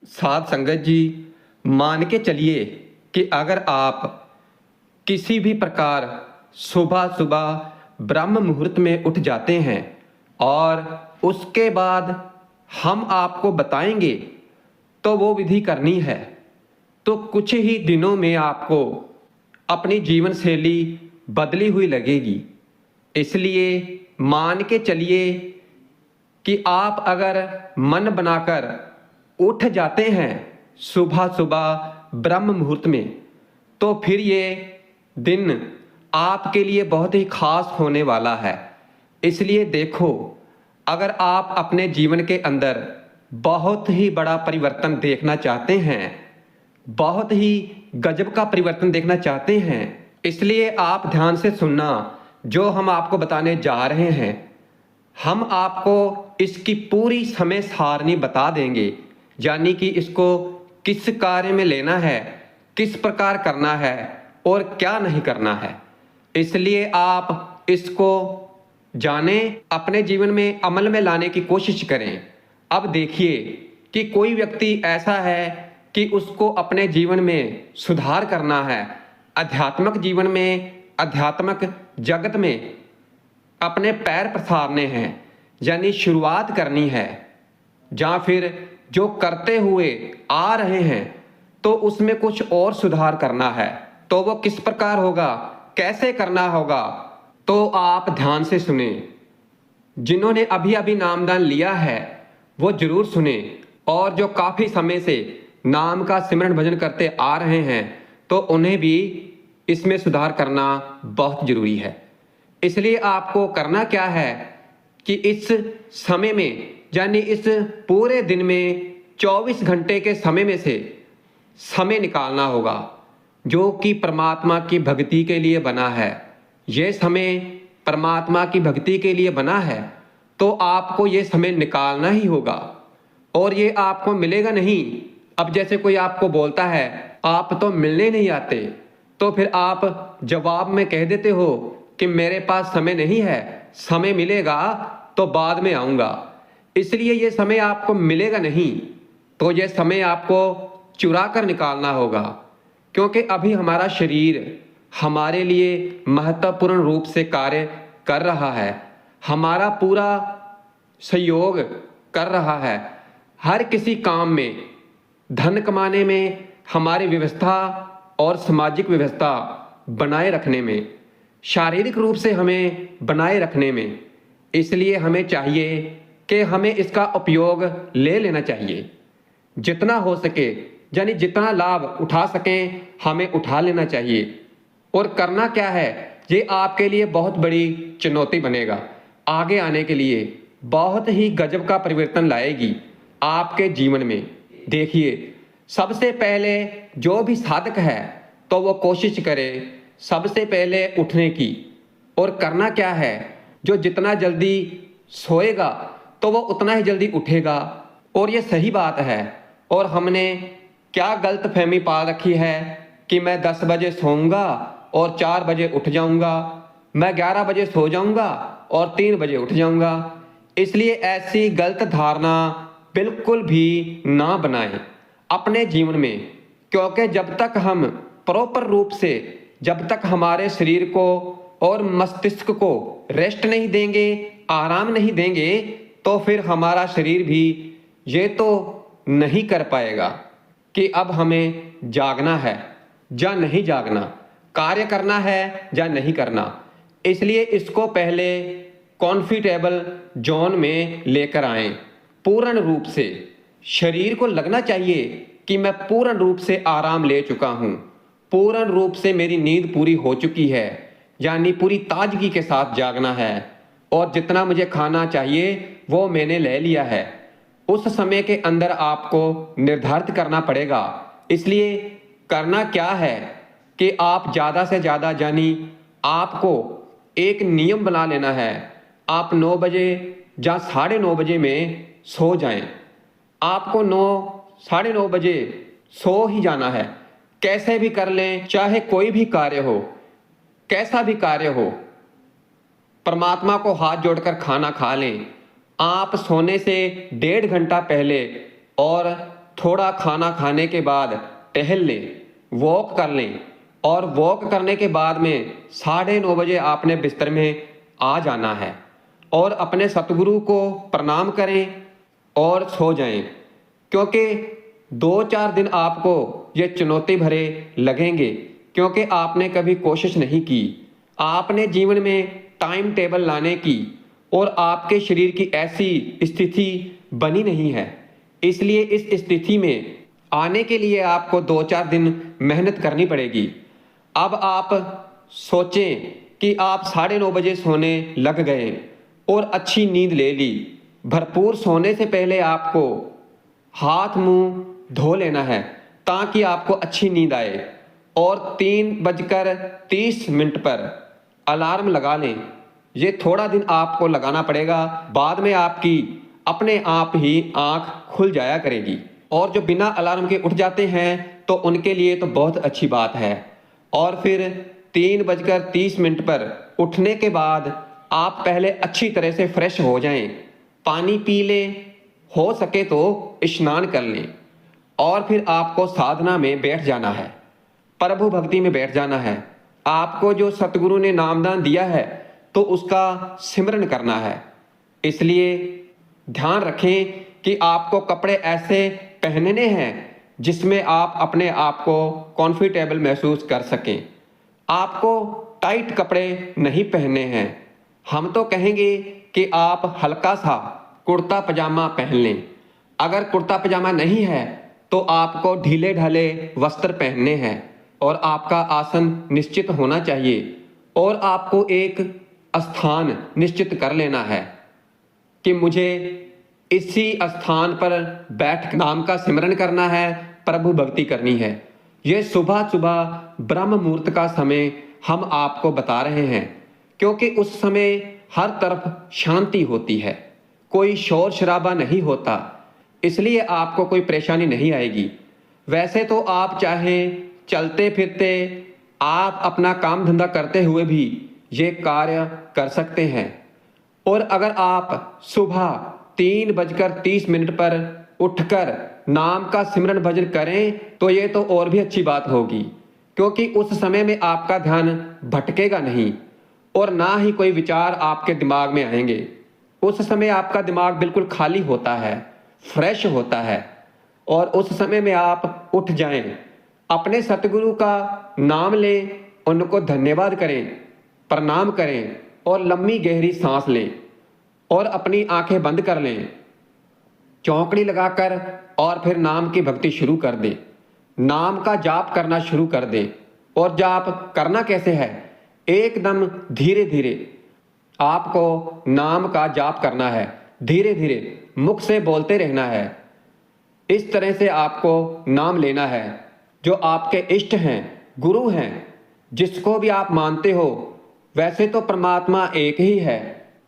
साध संगत जी, मान के चलिए कि अगर आप किसी भी प्रकार सुबह सुबह ब्रह्म मुहूर्त में उठ जाते हैं और उसके बाद हम आपको बताएंगे तो वो विधि करनी है, तो कुछ ही दिनों में आपको अपनी जीवन शैली बदली हुई लगेगी। इसलिए मान के चलिए कि आप अगर मन बनाकर उठ जाते हैं सुबह सुबह ब्रह्म मुहूर्त में, तो फिर ये दिन आपके लिए बहुत ही खास होने वाला है। इसलिए देखो, अगर आप अपने जीवन के अंदर बहुत ही बड़ा परिवर्तन देखना चाहते हैं, बहुत ही गजब का परिवर्तन देखना चाहते हैं, इसलिए आप ध्यान से सुनना जो हम आपको बताने जा रहे हैं। हम आपको इसकी पूरी समय सारणी बता देंगे, यानी कि इसको किस कार्य में लेना है, किस प्रकार करना है और क्या नहीं करना है। इसलिए आप इसको जानें, अपने जीवन में अमल में लाने की कोशिश करें। अब देखिए कि कोई व्यक्ति ऐसा है कि उसको अपने जीवन में सुधार करना है, आध्यात्मिक जीवन में, आध्यात्मिक जगत में अपने पैर पसारने हैं, यानी शुरुआत करनी है, या फिर जो करते हुए आ रहे हैं तो उसमें कुछ और सुधार करना है। तो वो किस प्रकार होगा, कैसे करना होगा, तो आप ध्यान से सुने। जिन्होंने अभी अभी नामदान लिया है वो जरूर सुने, और जो काफी समय से नाम का सिमरन भजन करते आ रहे हैं तो उन्हें भी इसमें सुधार करना बहुत जरूरी है। इसलिए आपको करना क्या है कि इस समय में, यानी इस पूरे दिन में 24 घंटे के समय में से समय निकालना होगा जो कि परमात्मा की भक्ति के लिए बना है। यह समय परमात्मा की भक्ति के लिए बना है, तो आपको ये समय निकालना ही होगा, और ये आपको मिलेगा नहीं। अब जैसे कोई आपको बोलता है आप तो मिलने नहीं आते, तो फिर आप जवाब में कह देते हो कि मेरे पास समय नहीं है, समय मिलेगा तो बाद में आऊँगा। इसलिए ये समय आपको मिलेगा नहीं, तो ये समय आपको चुरा कर निकालना होगा, क्योंकि अभी हमारा शरीर हमारे लिए महत्वपूर्ण रूप से कार्य कर रहा है, हमारा पूरा सहयोग कर रहा है। हर किसी काम में, धन कमाने में, हमारी व्यवस्था और सामाजिक व्यवस्था बनाए रखने में, शारीरिक रूप से हमें बनाए रखने में। इसलिए हमें चाहिए कि हमें इसका उपयोग ले लेना चाहिए, जितना हो सके, यानी जितना लाभ उठा सकें हमें उठा लेना चाहिए। और करना क्या है, ये आपके लिए बहुत बड़ी चुनौती बनेगा, आगे आने के लिए बहुत ही गजब का परिवर्तन लाएगी आपके जीवन में। देखिए, सबसे पहले जो भी साधक है तो वो कोशिश करे सबसे पहले उठने की। और करना क्या है, जो जितना जल्दी सोएगा तो वो उतना ही जल्दी उठेगा, और ये सही बात है। और हमने क्या गलतफहमी पाल रखी है कि मैं 10 बजे सोऊंगा और 4 बजे उठ जाऊंगा, मैं 11 बजे सो जाऊंगा और 3 बजे उठ जाऊंगा। इसलिए ऐसी गलत धारणा बिल्कुल भी ना बनाएं अपने जीवन में, क्योंकि जब तक हम प्रॉपर रूप से, जब तक हमारे शरीर को और मस्तिष्क को रेस्ट नहीं देंगे, आराम नहीं देंगे, तो फिर हमारा शरीर भी ये तो नहीं कर पाएगा कि अब हमें जागना है या नहीं जागना, कार्य करना है या नहीं करना। इसलिए इसको पहले कॉन्फिटेबल जोन में लेकर आएं। पूर्ण रूप से शरीर को लगना चाहिए कि मैं पूर्ण रूप से आराम ले चुका हूँ, पूर्ण रूप से मेरी नींद पूरी हो चुकी है, यानी पूरी ताजगी के साथ जागना है, और जितना मुझे खाना चाहिए वो मैंने ले लिया है। उस समय के अंदर आपको निर्धारित करना पड़ेगा। इसलिए करना क्या है कि आप ज़्यादा से ज़्यादा, यानी आपको एक नियम बना लेना है, आप 9 बजे या 9:30 बजे में सो जाएं। आपको 9, 9:30 बजे सो ही जाना है, कैसे भी कर लें, चाहे कोई भी कार्य हो, कैसा भी कार्य हो, परमात्मा को हाथ जोड़कर खाना खा लें। आप सोने से 1.5 घंटा पहले और थोड़ा खाना खाने के बाद टहल लें, वॉक कर लें और वॉक करने के बाद में 9:30 बजे आपने बिस्तर में आ जाना है और अपने सतगुरु को प्रणाम करें और सो जाएं। क्योंकि 2-4 दिन आपको ये चुनौती भरे लगेंगे, क्योंकि आपने कभी कोशिश नहीं की, आपने जीवन में टाइम टेबल लाने की और आपके शरीर की ऐसी स्थिति बनी नहीं है। इसलिए इस स्थिति में आने के लिए आपको 2-4 दिन मेहनत करनी पड़ेगी। अब आप सोचें कि आप 9:30 बजे सोने लग गए और अच्छी नींद ले ली। भरपूर सोने से पहले आपको हाथ मुंह धो लेना है ताकि आपको अच्छी नींद आए और 3:30 पर अलार्म लगा लें। ये थोड़ा दिन आपको लगाना पड़ेगा, बाद में आपकी अपने आप ही आंख खुल जाया करेगी। और जो बिना अलार्म के उठ जाते हैं तो उनके लिए तो बहुत अच्छी बात है। और फिर 3:30 पर उठने के बाद आप पहले अच्छी तरह से फ्रेश हो जाएं, पानी पी लें, हो सके तो स्नान कर लें और फिर आपको साधना में बैठ जाना है, प्रभु भक्ति में बैठ जाना है। आपको जो सतगुरु ने नामदान दिया है तो उसका सिमरन करना है। इसलिए ध्यान रखें कि आपको कपड़े ऐसे पहनने हैं जिसमें आप अपने आप को कॉन्फिटेबल महसूस कर सकें। आपको टाइट कपड़े नहीं पहनने हैं। हम तो कहेंगे कि आप हल्का सा कुर्ता पजामा पहन लें। अगर कुर्ता पजामा नहीं है तो आपको ढीले ढाले वस्त्र पहनने हैं और आपका आसन निश्चित होना चाहिए और आपको एक स्थान निश्चित कर लेना है कि मुझे इसी स्थान पर बैठ नाम का सिमरन करना है, प्रभु भक्ति करनी है। ये सुबह सुबह ब्रह्म मुहूर्त का समय हम आपको बता रहे हैं, क्योंकि उस समय हर तरफ शांति होती है, कोई शोर शराबा नहीं होता, इसलिए आपको कोई परेशानी नहीं आएगी। वैसे तो आप चाहे चलते फिरते आप अपना काम धंधा करते हुए भी ये कार्य कर सकते हैं। और अगर आप सुबह 3:30 पर उठकर नाम का सिमरन भजन करें तो ये तो और भी अच्छी बात होगी, क्योंकि उस समय में आपका ध्यान भटकेगा नहीं और ना ही कोई विचार आपके दिमाग में आएंगे। उस समय आपका दिमाग बिल्कुल खाली होता है, फ्रेश होता है और उस समय में आप उठ जाएं, अपने सतगुरु का नाम लें, उनको धन्यवाद करें, प्रणाम करें और लंबी गहरी सांस लें और अपनी आंखें बंद कर लें, चौकड़ी लगाकर, और फिर नाम की भक्ति शुरू कर दें। नाम का जाप करना शुरू कर दें। और जाप करना कैसे है? एकदम धीरे धीरे आपको नाम का जाप करना है, धीरे धीरे मुख से बोलते रहना है। इस तरह से आपको नाम लेना है। जो आपके इष्ट हैं, गुरु हैं, जिसको भी आप मानते हो, वैसे तो परमात्मा एक ही है,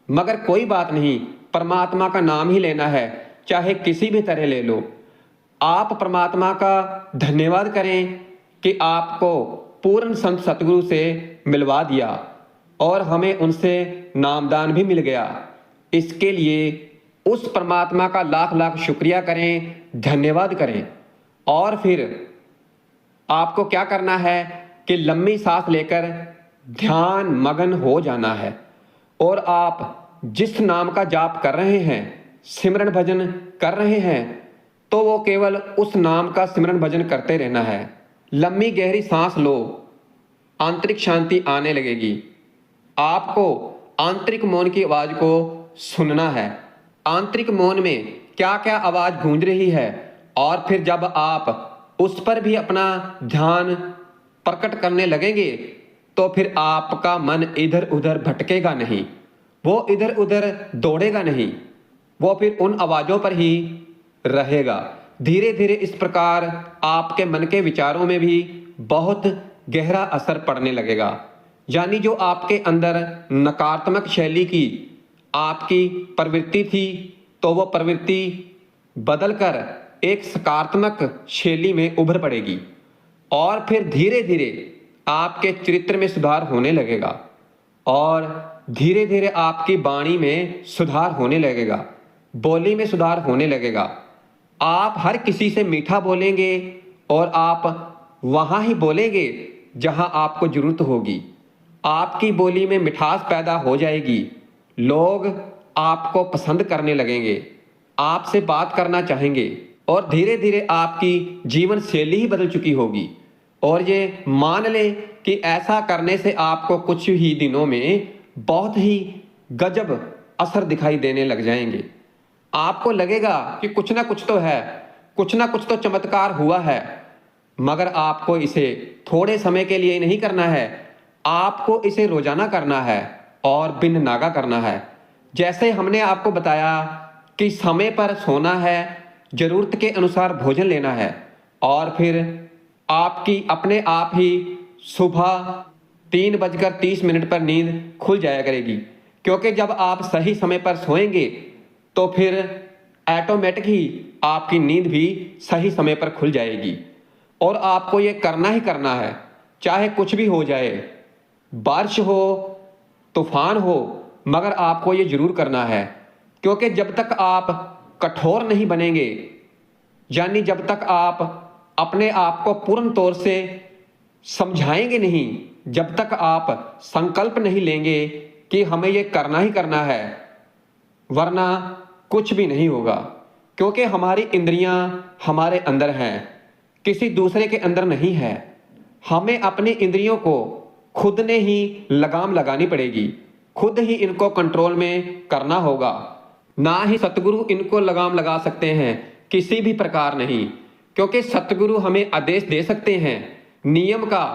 मगर कोई बात नहीं, परमात्मा का नाम ही लेना है, चाहे किसी भी तरह ले लो। आप परमात्मा का धन्यवाद करें कि आपको पूर्ण संत सतगुरु से मिलवा दिया और हमें उनसे नामदान भी मिल गया। इसके लिए उस परमात्मा का लाख लाख शुक्रिया करें, धन्यवाद करें। और फिर आपको क्या करना है कि लंबी सांस लेकर ध्यान मगन हो जाना है और आप जिस नाम का जाप कर रहे हैं, सिमरन भजन कर रहे हैं, तो वो केवल उस नाम का सिमरन भजन करते रहना है। लंबी गहरी सांस लो, आंतरिक शांति आने लगेगी। आपको आंतरिक मौन की आवाज को सुनना है। आंतरिक मौन में क्या क्या आवाज गूंज रही है, और फिर जब आप उस पर भी अपना ध्यान प्रकट करने लगेंगे तो फिर आपका मन इधर उधर भटकेगा नहीं, वो इधर उधर दौड़ेगा नहीं, वो फिर उन आवाजों पर ही रहेगा। धीरे धीरे इस प्रकार आपके मन के विचारों में भी बहुत गहरा असर पड़ने लगेगा। यानी जो आपके अंदर नकारात्मक शैली की आपकी प्रवृत्ति थी, तो वो प्रवृत्ति बदलकर एक सकारात्मक शैली में उभर पड़ेगी और फिर धीरे धीरे आपके चरित्र में सुधार होने लगेगा और धीरे धीरे आपकी वाणी में सुधार होने लगेगा, बोली में सुधार होने लगेगा। आप हर किसी से मीठा बोलेंगे और आप वहाँ ही बोलेंगे जहाँ आपको जरूरत होगी। आपकी बोली में मिठास पैदा हो जाएगी। लोग आपको पसंद करने लगेंगे, आपसे बात करना चाहेंगे और धीरे धीरे आपकी जीवन शैली ही बदल चुकी होगी। और ये मान लें कि ऐसा करने से आपको कुछ ही दिनों में बहुत ही गजब असर दिखाई देने लग जाएंगे। आपको लगेगा कि कुछ ना कुछ तो है, कुछ ना कुछ तो चमत्कार हुआ है। मगर आपको इसे थोड़े समय के लिए नहीं करना है, आपको इसे रोजाना करना है और बिन नागा करना है। जैसे हमने आपको बताया कि समय पर सोना है, जरूरत के अनुसार भोजन लेना है और फिर आपकी अपने आप ही सुबह 3:30 पर नींद खुल जाया करेगी। क्योंकि जब आप सही समय पर सोएंगे तो फिर ऑटोमेटिक ही आपकी नींद भी सही समय पर खुल जाएगी। और आपको ये करना ही करना है, चाहे कुछ भी हो जाए, बारिश हो, तूफान हो, मगर आपको ये जरूर करना है। क्योंकि जब तक आप कठोर नहीं बनेंगे, यानी जब तक आप अपने आप को पूर्ण तौर से समझाएंगे नहीं, जब तक आप संकल्प नहीं लेंगे कि हमें ये करना ही करना है, वरना कुछ भी नहीं होगा। क्योंकि हमारी इंद्रियां हमारे अंदर हैं, किसी दूसरे के अंदर नहीं है। हमें अपनी इंद्रियों को खुद ने ही लगाम लगानी पड़ेगी, खुद ही इनको कंट्रोल में करना होगा। ना ही सतगुरु इनको लगाम लगा सकते हैं, किसी भी प्रकार नहीं। क्योंकि सतगुरु हमें आदेश दे सकते हैं, नियम का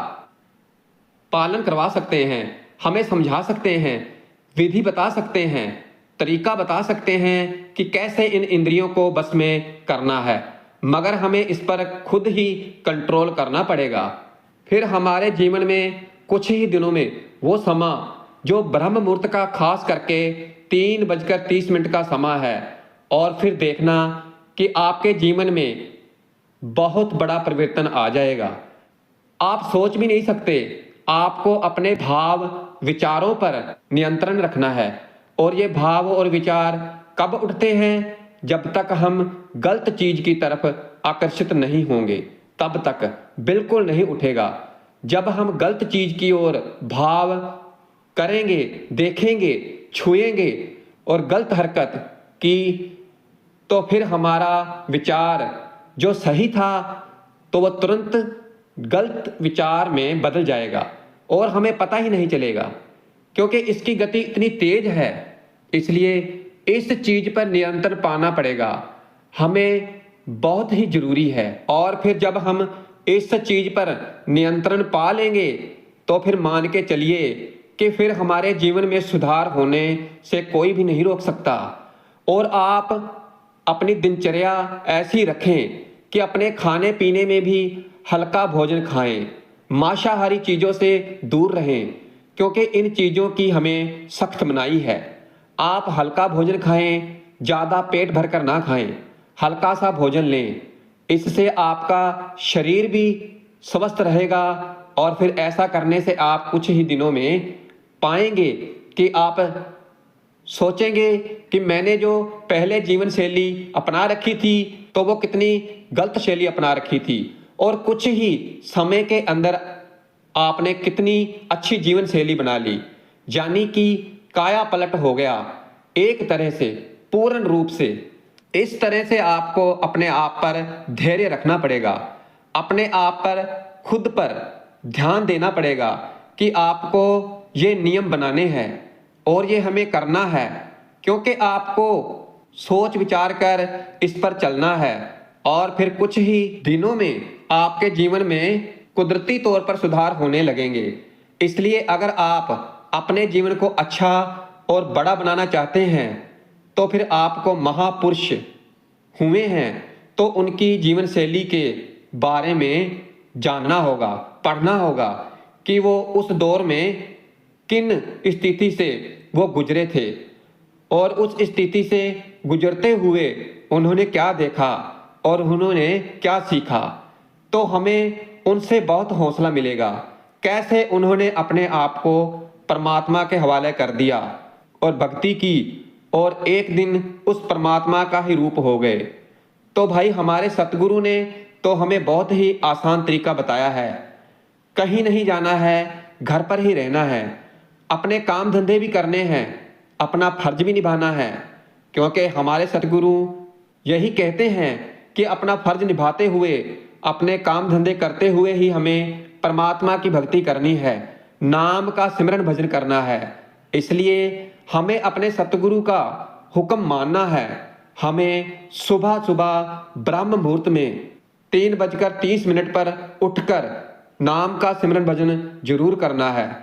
पालन करवा सकते हैं, हमें समझा सकते हैं, विधि बता सकते हैं, तरीका बता सकते हैं कि कैसे इन इंद्रियों को बस में करना है। मगर हमें इस पर खुद ही कंट्रोल करना पड़ेगा। फिर हमारे जीवन में कुछ ही दिनों में वो समय जो ब्रह्म मुहूर्त का खास करके 3:30 का समय है, और फिर देखना कि आपके जीवन में बहुत बड़ा परिवर्तन आ जाएगा। आप सोच भी नहीं सकते। आपको अपने भाव विचारों पर नियंत्रण रखना है। और ये भाव और विचार कब उठते हैं? जब तक हम गलत चीज की तरफ आकर्षित नहीं होंगे, तब तक बिल्कुल नहीं उठेगा। जब हम गलत चीज की ओर भाव करेंगे, देखेंगे, छुएंगे और गलत हरकत की, तो फिर हमारा विचार जो सही था तो वह तुरंत गलत विचार में बदल जाएगा और हमें पता ही नहीं चलेगा। क्योंकि इसकी गति इतनी तेज है, इसलिए इस चीज पर नियंत्रण पाना पड़ेगा, हमें बहुत ही जरूरी है। और फिर जब हम इस चीज पर नियंत्रण पा लेंगे तो फिर मान के चलिए कि फिर हमारे जीवन में सुधार होने से कोई भी नहीं रोक सकता। और आप अपनी दिनचर्या ऐसी रखें कि अपने खाने पीने में भी हल्का भोजन खाएं, मांसाहारी चीजों से दूर रहें, क्योंकि इन चीजों की हमें सख्त मनाही है। आप हल्का भोजन खाएं, ज्यादा पेट भरकर ना खाएं, हल्का सा भोजन लें। इससे आपका शरीर भी स्वस्थ रहेगा और फिर ऐसा करने से आप कुछ ही दिनों में पाएंगे कि आप सोचेंगे कि मैंने जो पहले जीवन शैली अपना रखी थी तो वो कितनी गलत शैली अपना रखी थी, और कुछ ही समय के अंदर आपने कितनी अच्छी जीवन शैली बना ली। यानी कि काया पलट हो गया एक तरह से, पूर्ण रूप से। इस तरह से आपको अपने आप पर धैर्य रखना पड़ेगा, अपने आप पर, खुद पर ध्यान देना पड़ेगा कि आपको ये नियम बनाने हैं और ये हमें करना है। क्योंकि आपको सोच विचार कर इस पर चलना है और फिर कुछ ही दिनों में आपके जीवन में कुदरती तौर पर सुधार होने लगेंगे। इसलिए अगर आप अपने जीवन को अच्छा और बड़ा बनाना चाहते हैं तो फिर आपको महापुरुष हुए हैं तो उनकी जीवन शैली के बारे में जानना होगा, पढ़ना होगा कि वो उस दौर में किन स्थिति से वो गुजरे थे और उस स्थिति से गुजरते हुए उन्होंने क्या देखा और उन्होंने क्या सीखा। तो हमें उनसे बहुत हौसला मिलेगा, कैसे उन्होंने अपने आप को परमात्मा के हवाले कर दिया और भक्ति की और एक दिन उस परमात्मा का ही रूप हो गए। तो भाई हमारे सतगुरु ने तो हमें बहुत ही आसान तरीका बताया है। कहीं नहीं जाना है, घर पर ही रहना है, अपने काम धंधे भी करने हैं, अपना फर्ज भी निभाना है, क्योंकि हमारे सतगुरु यही कहते हैं कि अपना फर्ज निभाते हुए, अपने काम धंधे करते हुए ही हमें परमात्मा की भक्ति करनी है, नाम का सिमरन भजन करना है। इसलिए हमें अपने सतगुरु का हुक्म मानना है। हमें सुबह सुबह ब्रह्म मुहूर्त में 3:30 पर उठकर नाम का सिमरन भजन जरूर करना है।